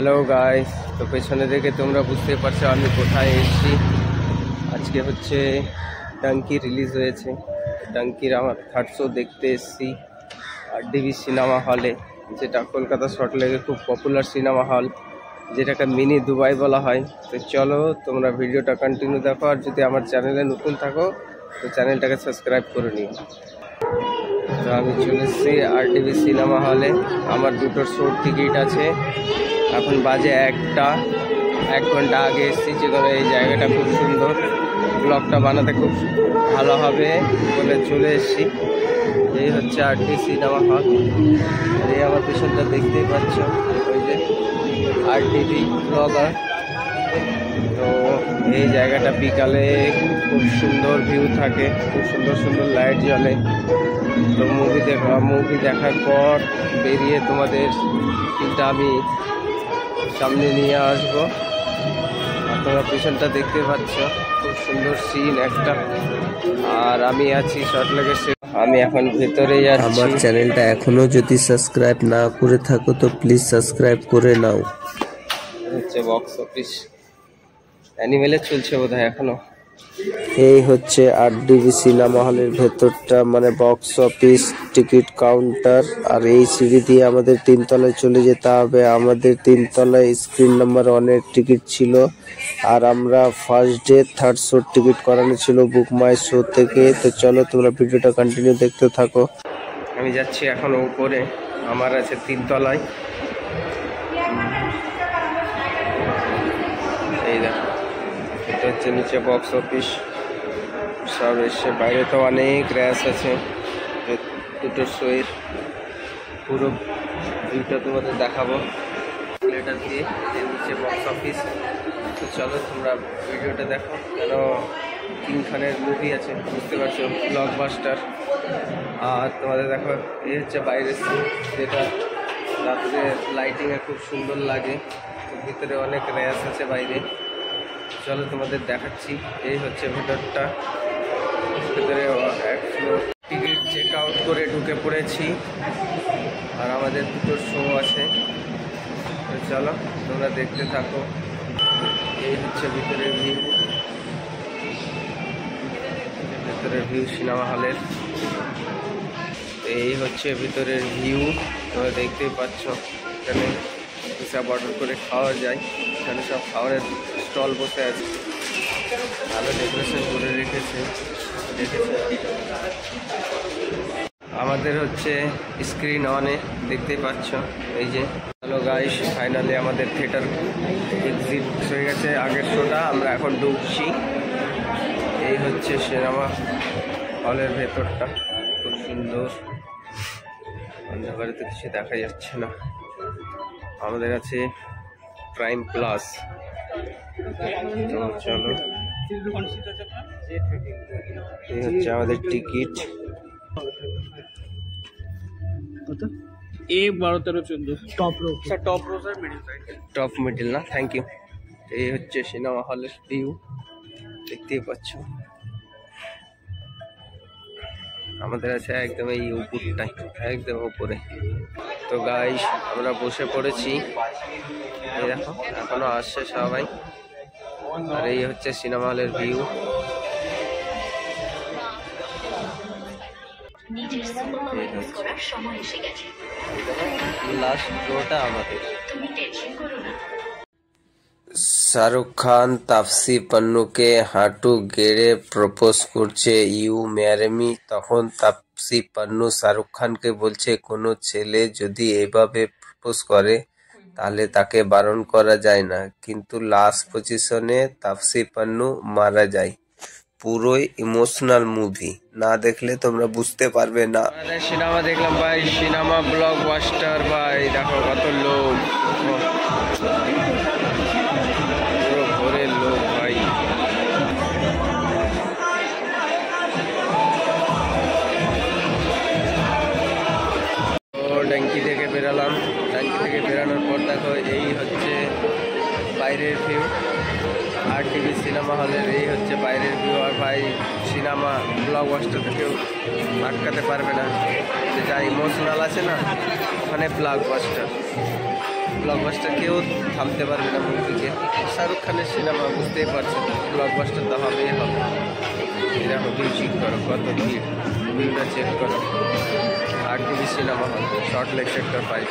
Hello guys, তো পেছনে দেখে তোমরা বুঝতে পারছো আমি কোথায় এসেছি। আজকে হচ্ছে ডাঙ্কি রিলিজ হয়েছে। ডাঙ্কির আমার থার্ড শো দেখতে এসেছি RDB সিনেমা হলে, যেটা কলকাতা সল্টলেকে খুব পপুলার সিনেমা হল, যেটাকে মিনি দুবাই বলা হয়। তো চলো তোমরা ভিডিওটা কন্টিনিউ দেখো, আর যদি আমার চ্যানেলে নতুন থাকো তো চ্যানেলটাকে সাবস্ক্রাইব করে নিও। তো আমি চলে এসেছি RDB সিনেমা হলে। আমার দুটো শোর টিকিট আছে। এখন বাজে 1টা, 1 ঘন্টা আগে এসেছি, যেখানে এই জায়গাটা খুব সুন্দর, ব্লগটা বানাতে খুব ভালো হবে বলে চলে এসেছি। এই হচ্ছে RDB সিনেমা হল। এই আমার পেছনটা দেখতেই পাচ্ছ, ওই যে RDB ব্লগার। তো এই জায়গাটা বিকালে খুব সুন্দর ভিউ থাকে, খুব সুন্দর সুন্দর লাইট জ্বলে। তো মুভি দেখার পর বেরিয়ে তোমাদের কিন্তু আমি সামনে নিয়ে আসবো। আর তোমরা পিছনটা দেখতে পাচ্ছ, খুব সুন্দর সিন একটা। আর আমি আছি সল্টলেকের, আমি এখন ভেতরে যাচ্ছি। আমার চ্যানেলটা এখনো যদি সাবস্ক্রাইব না করে থাকো তো প্লিজ সাবস্ক্রাইব করে নাও। হচ্ছে বক্স অফিস, অ্যানিমেলে চলছে বোধহয় এখনো। এই হচ্ছে RDB সিনেমা হলের ভেতরটা, মানে বক্স অফিস, টিকিট কাউন্টার। আর এই সিঁড়ি দিয়ে আমাদের 3 তলায় চলে যেতে হবে। আমাদের 3 তলায় স্ক্রিন নাম্বার 1-এর টিকিট ছিল। আর আমরা ফার্স্ট ডে থার্ড শোর টিকিট করানো ছিল বুক মাই শো থেকে। তো চলো তোমরা ভিডিওটা কন্টিনিউ দেখতে থাকো। আমি যাচ্ছি এখন উপরে, আমার আছে 3 তলায়। এই দেখো, এটা হচ্ছে নিচে বক্স অফিস সব এসছে। বাইরে তো অনেক র্যাশ আছে। দুটো শোয়ের পুরো ভিউটা তোমাদের দেখাবো লেটার দিয়ে। নিচে বক্স অফিস। তো চলো তোমরা ভিডিওটা দেখো, কেন কিং খানের মুভি আছে, বুঝতে পারছো, ব্লকবাস্টার। আর তোমাদের দেখো, এই হচ্ছে বাইরের সিন, যেটা রাত্রে লাইটিংয়ে খুব সুন্দর লাগে। ভিতরে অনেক র্যাশ আছে বাইরে। চলো তোমাদের দেখাচ্ছি। এই হচ্ছে ভেতরটা, ভেতরে টিকিট চেক আউট করে ঢুকে পড়েছি। আর আমাদের দুটো শো আছে। তো চলো তোমরা দেখতে থাকো। এই হচ্ছে ভিতরের ভিউ, ভিতরের ভিউ সিনেমা হলের। এই হচ্ছে ভিতরের ভিউ, তোমরা দেখতেই পাচ্ছ। এখানে হিসাব অর্ডার করে খাওয়া যায়। এখানে সব খাবারের স্টল বসে আছে, ভালো ডেকোরেশন করে রেখেছে। আমাদের হচ্ছে স্ক্রিন অনে, দেখতেই পাচ্ছ। এই যে হ্যালো গাইস, ফাইনালি আমাদের থিয়েটার এক্সিট হয়ে গেছে আগের শোটা। আমরা এখন ঢুকছি। এই হচ্ছে সিনেমা হলের ভেতরটা, খুব সুন্দর। অন্ধকারে তো কিছু দেখা যাচ্ছে না। আমাদের আছে প্রাইম প্লাস। চলো, এই হচ্ছে আমাদের ticket. A 12 13 14 top row sir, top row sir, middle side, top middle না, থ্যাংক ইউ। এই হচ্ছে সিনেমা হলের ভিউ, দেখতেই পাচ্ছ। আমাদের আছে একদম এই উপরটাই, একদম উপরে। তো গাইস, আমরা বসে পড়েছি। এই দেখো, এখনো আসছে সবাই। আর এই হচ্ছে সিনেমা হলের ভিউ। লাস্ট শোটা আমাদের। শাহরুখ খান তাপসী পান্নুকে হাঁটু গেড়ে প্রপোজ করছে, ইউ ম্যারি মি। তখন তাপসী পান্নু শাহরুখ খানকে বলছে, কোনো ছেলে যদি এভাবে প্রপোজ করে তাহলে তাকে বারণ করা যায় না। কিন্তু লাস্ট পজিশনে তাপসী পান্নু মারা যায়। পুরোই ইমোশনাল মুভি, না দেখলে তোমরা বুঝতে পারবে না। সিনেমা দেখলাম ভাই, সিনেমা ব্লকবাস্টার ভাই। দেখো কত লোক, পুরো ভোরের লোক ভাই। ডাঙ্কি থেকে বেরালাম। ডাঙ্কি থেকে বেরানোর পর দেখো, এই হচ্ছে বাইরের ভিউ RDB সিনেমা হলের। এই হচ্ছে বাইরের ভিউ। আর ভাই, সিনেমা ব্লকবাস্টার থেকেও আটকাতে পারবে না, যেটা ইমোশনাল আছে না, ওখানে ব্লকবাস্টার। ব্লকবাস্টার কেউ থামতে পারবে না মুভিকে। শাহরুখ খানের সিনেমা বুঝতেই পারছেন, ব্লকবাস্টার তো হবেই হবে। এরকম ভিউ চেক করো, কত ভিড়, ভিউটা চেক করো। 8 DB cinema hall, salt lake sector 5।